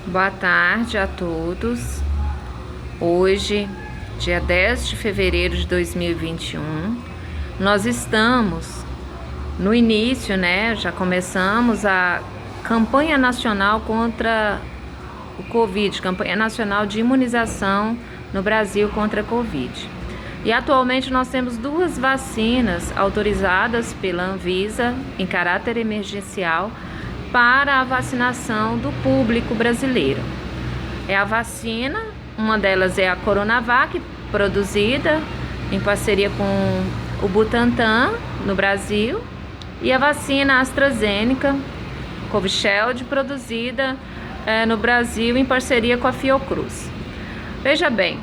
Boa tarde a todos. Hoje, dia 10 de fevereiro de 2021, nós estamos no início, Já começamos a campanha nacional contra o Covid, campanha nacional de imunização no Brasil contra a Covid. E atualmente nós temos 2 vacinas autorizadas pela Anvisa em caráter emergencial para a vacinação do público brasileiro. É a vacina, uma delas é a Coronavac, produzida em parceria com o Butantan no Brasil, e a vacina AstraZeneca, Covishield, produzida no Brasil em parceria com a Fiocruz. Veja bem,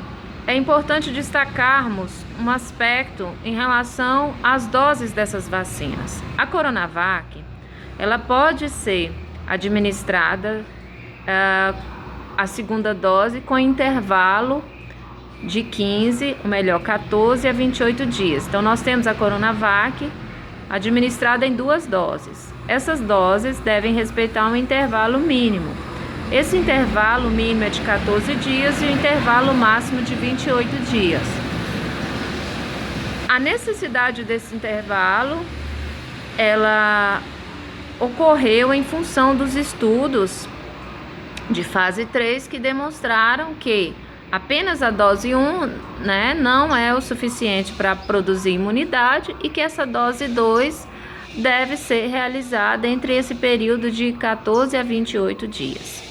é importante destacarmos um aspecto em relação às doses dessas vacinas. A Coronavac, ela pode ser administrada a segunda dose com intervalo de 14 a 28 dias. Então, nós temos a Coronavac administrada em 2 doses. Essas doses devem respeitar um intervalo mínimo. Esse intervalo mínimo é de 14 dias e o intervalo máximo de 28 dias. A necessidade desse intervalo, ela ocorreu em função dos estudos de fase 3 que demonstraram que apenas a dose 1, não é o suficiente para produzir imunidade e que essa dose 2 deve ser realizada entre esse período de 14 a 28 dias.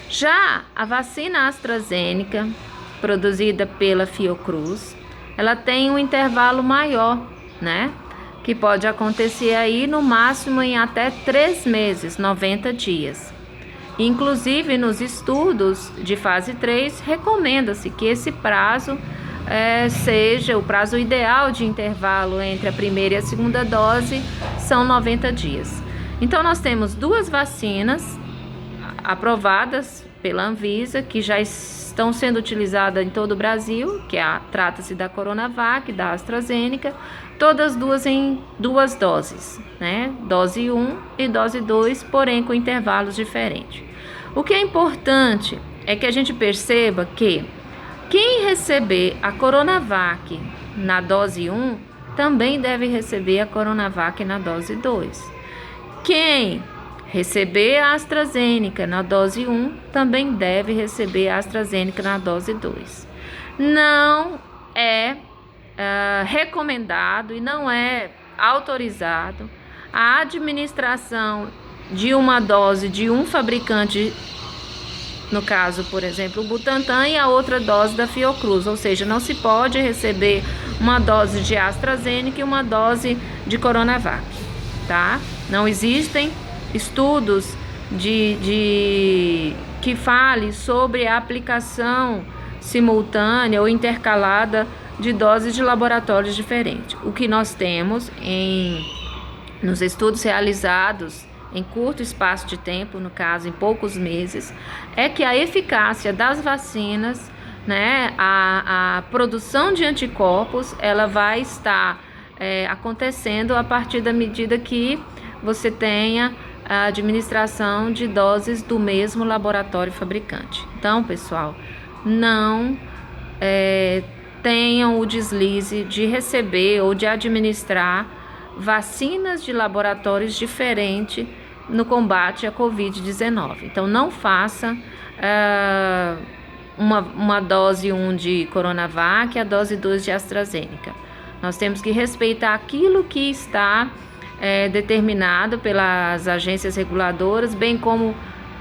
Já a vacina AstraZeneca, produzida pela Fiocruz, ela tem um intervalo maior, que pode acontecer aí no máximo em até 3 meses, 90 dias. Inclusive, nos estudos de fase 3, recomenda-se que esse prazo seja o prazo ideal de intervalo entre a primeira e a segunda dose, são 90 dias. Então, nós temos 2 vacinas aprovadas pela Anvisa, que já estão sendo utilizadas em todo o Brasil, trata-se da Coronavac, da AstraZeneca, todas 2 em 2 doses, Dose 1 e dose 2, porém com intervalos diferentes. O que é importante é que a gente perceba que quem receber a Coronavac na dose 1 também deve receber a Coronavac na dose 2. Quem receber a AstraZeneca na dose 1 também deve receber a AstraZeneca na dose 2. Não é recomendado e não é autorizado a administração de uma dose de um fabricante, no caso, por exemplo, o Butantan, e a outra dose da Fiocruz, ou seja, não se pode receber uma dose de AstraZeneca e uma dose de Coronavac, tá? Não existem estudos que fale sobre a aplicação simultânea ou intercalada de doses de laboratórios diferentes. O que nós temos nos estudos realizados em curto espaço de tempo, no caso em poucos meses, é que a eficácia das vacinas, a produção de anticorpos, ela vai estar acontecendo a partir da medida que você tenha a administração de doses do mesmo laboratório fabricante. Então, pessoal, não tenham o deslize de receber ou de administrar vacinas de laboratórios diferentes no combate à Covid-19. Então, não faça uma dose 1 de Coronavac e a dose 2 de AstraZeneca. Nós temos que respeitar aquilo que está determinado pelas agências reguladoras, bem como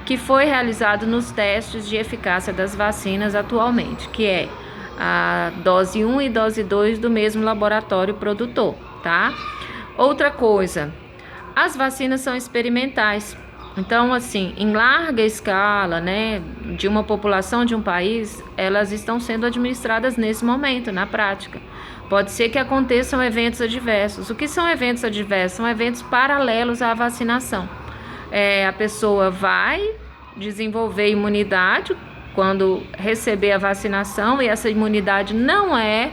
que foi realizado nos testes de eficácia das vacinas atualmente, que é a dose 1 e dose 2 do mesmo laboratório produtor, tá? Outra coisa, as vacinas são experimentais. Então, assim, em larga escala, de uma população de um país, elas estão sendo administradas nesse momento, na prática. Pode ser que aconteçam eventos adversos. O que são eventos adversos? São eventos paralelos à vacinação. A pessoa vai desenvolver imunidade quando receber a vacinação, e essa imunidade não é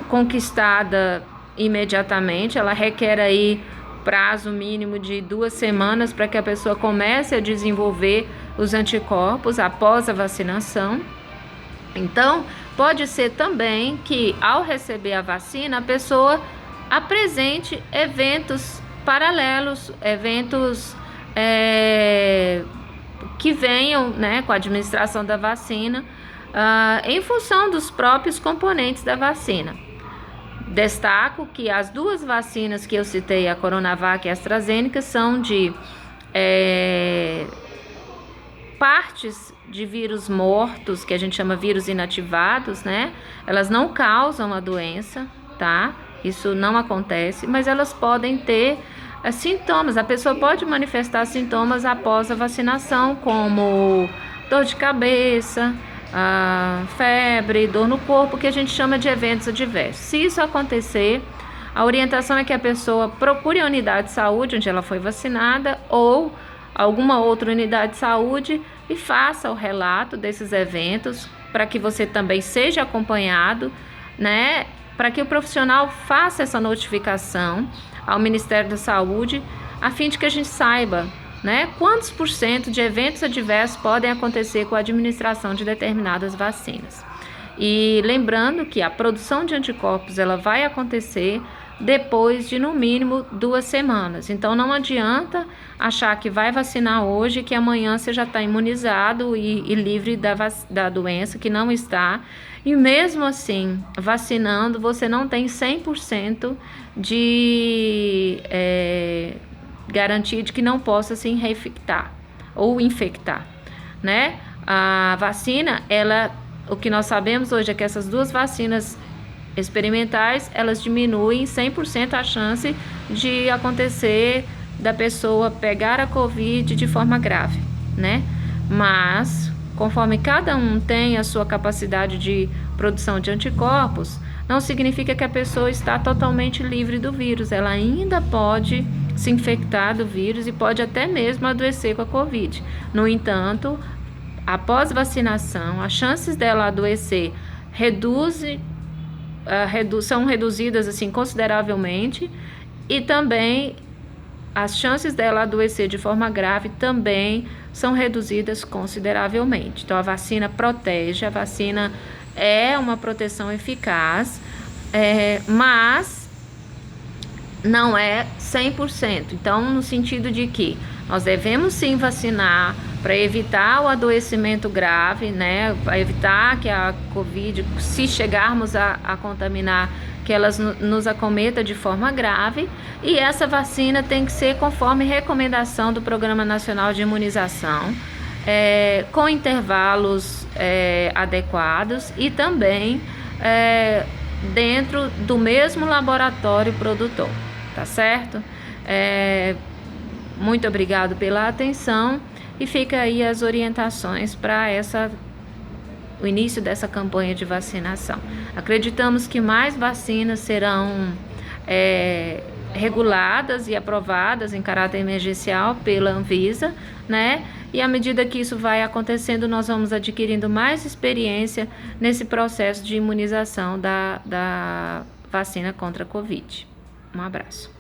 conquistada imediatamente, ela requer aí prazo mínimo de 2 semanas para que a pessoa comece a desenvolver os anticorpos após a vacinação. Então, pode ser também que ao receber a vacina, a pessoa apresente eventos paralelos, eventos que venham, né, com a administração da vacina, em função dos próprios componentes da vacina. Destaco que as 2 vacinas que eu citei, a Coronavac e a AstraZeneca, são de partes de vírus mortos, que a gente chama vírus inativados, né? Elas não causam a doença, tá? Isso não acontece, mas elas podem ter sintomas. A pessoa pode manifestar sintomas após a vacinação, como dor de cabeça, febre, dor no corpo, que a gente chama de eventos adversos. Se isso acontecer, a orientação é que a pessoa procure a unidade de saúde onde ela foi vacinada ou alguma outra unidade de saúde e faça o relato desses eventos para que você também seja acompanhado, né? Para que o profissional faça essa notificação ao Ministério da Saúde, a fim de que a gente saiba, né, quantos % de eventos adversos podem acontecer com a administração de determinadas vacinas. E lembrando que a produção de anticorpos ela vai acontecer depois de no mínimo 2 semanas. Então não adianta achar que vai vacinar hoje, que amanhã você já está imunizado e livre da doença, que não está. E mesmo assim, vacinando, você não tem 100% de garantia de que não possa se reinfectar ou infectar, né? A vacina, o que nós sabemos hoje é que essas 2 vacinas experimentais, elas diminuem 100% a chance de acontecer da pessoa pegar a Covid de forma grave, né? Mas, conforme cada um tem a sua capacidade de produção de anticorpos, não significa que a pessoa está totalmente livre do vírus. Ela ainda pode se infectar do vírus e pode até mesmo adoecer com a Covid. No entanto, após vacinação, as chances dela adoecer são reduzidas assim consideravelmente, e também as chances dela adoecer de forma grave também são reduzidas consideravelmente. Então a vacina protege, a vacina é uma proteção eficaz, mas não é 100%. Então, no sentido de que nós devemos sim vacinar para evitar o adoecimento grave, né? Para evitar que a Covid, se chegarmos a contaminar, que elas nos acometa de forma grave. E essa vacina tem que ser conforme recomendação do Programa Nacional de Imunização, com intervalos adequados e também dentro do mesmo laboratório produtor, tá certo? Muito obrigado pela atenção e fica aí as orientações para o início dessa campanha de vacinação. Acreditamos que mais vacinas serão reguladas e aprovadas em caráter emergencial pela Anvisa, né? E à medida que isso vai acontecendo, nós vamos adquirindo mais experiência nesse processo de imunização da vacina contra a Covid. Um abraço.